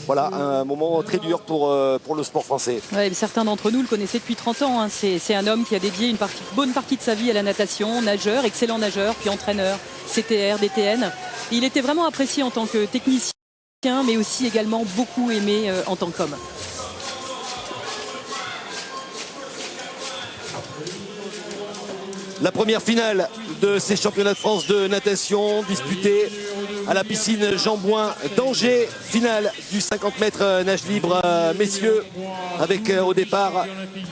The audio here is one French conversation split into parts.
voilà, un moment très dur pour le sport français. Ouais, certains d'entre nous le connaissaient depuis 30 ans. Hein. C'est un homme qui a dédié une bonne partie de sa vie à la natation, nageur, excellent nageur, puis entraîneur, CTR, DTN. Et il était vraiment apprécié en tant que technicien, mais aussi également beaucoup aimé en tant qu'homme. La première finale de ces championnats de France de natation disputés à la piscine Jean Bouin d'Angers. Finale du 50 mètres nage libre messieurs, avec au départ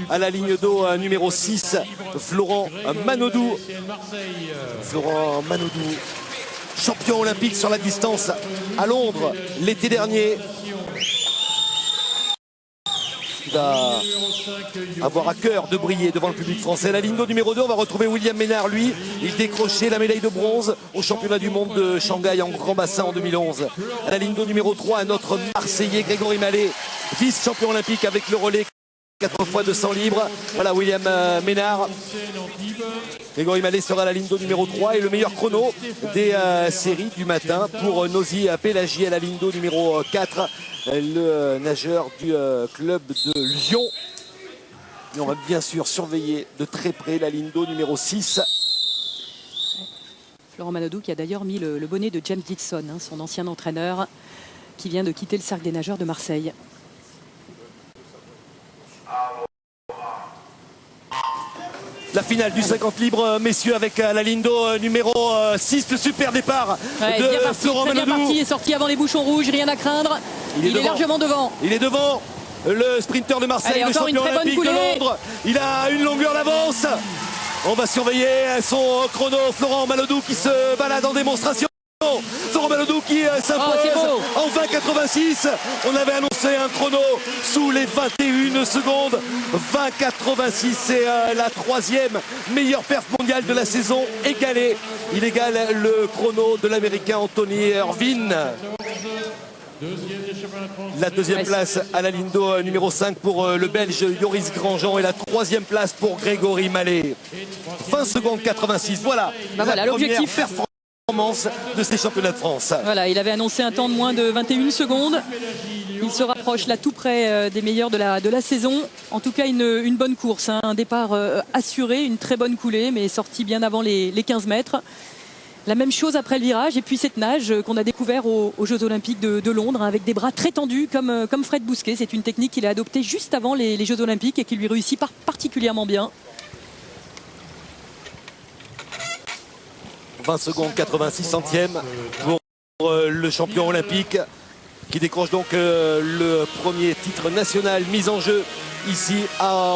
à la ligne d'eau numéro 6 Florent Manodou. Florent Manodou, champion olympique sur la distance à Londres l'été dernier. Il va avoir à cœur de briller devant le public français. À la ligne d'eau numéro 2, on va retrouver William Ménard. Lui, il décrochait la médaille de bronze au championnat du monde de Shanghai en grand bassin en 2011. À la ligne d'eau numéro 3, notre Marseillais Grégory Mallet, vice-champion olympique avec le relais 4 fois 200 libres. Voilà William Ménard. Grégory Mallet sera à la ligne d'eau numéro 3 et le meilleur chrono des séries du matin pour Nosy Pélagie à la ligne d'eau numéro 4, le nageur du club de Lyon. Et on va bien sûr surveiller de très près la ligne d'eau numéro 6. Florent Manodou qui a d'ailleurs mis le bonnet de James Dixon, hein, son ancien entraîneur, qui vient de quitter le cercle des nageurs de Marseille. La finale du 50 libre, messieurs, avec la ligne d'eau numéro 6, le super départ de Florent Manodou. Bien parti, est sorti avant les bouchons rouges, rien à craindre. Il est largement devant. Il est devant. Le sprinter de Marseille, le champion olympique de Londres. Il a une longueur d'avance. On va surveiller son chrono. Florent Manodou qui se balade en démonstration. Florent Manodou qui s'impose en 20,86. On avait annoncé un chrono sous les 21 secondes. 20,86, c'est la troisième meilleure perf mondiale de la saison égalée. Il égale le chrono de l'américain Anthony Irvine. La deuxième place à la ligne d'eau numéro 5 pour le Belge Joris Grandjean et la troisième place pour Grégory Mallet. 20 secondes 86, voilà, l'objectif performance de ces championnats de France. Voilà, il avait annoncé un temps de moins de 21 secondes. Il se rapproche là tout près des meilleurs de la saison. En tout cas, une bonne course, hein. Un départ assuré, une très bonne coulée, mais sorti bien avant les 15 mètres. La même chose après le virage et puis cette nage qu'on a découvert aux Jeux Olympiques de Londres, hein, avec des bras très tendus comme Fred Bousquet. C'est une technique qu'il a adoptée juste avant les Jeux Olympiques et qui lui réussit particulièrement bien. 20 secondes 86 centièmes pour le champion olympique qui décroche donc le premier titre national mis en jeu ici à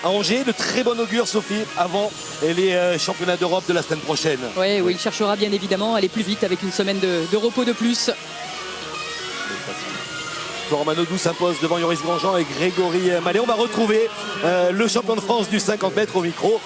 Angers. De très bon augure, Sophie, avant les championnats d'Europe de la semaine prochaine. Oui, il cherchera bien évidemment à aller plus vite avec une semaine de repos de plus. Florent Manodou s'impose devant Joris Grandjean et Grégory Mallet. On va retrouver le champion de France du 50 mètres au micro.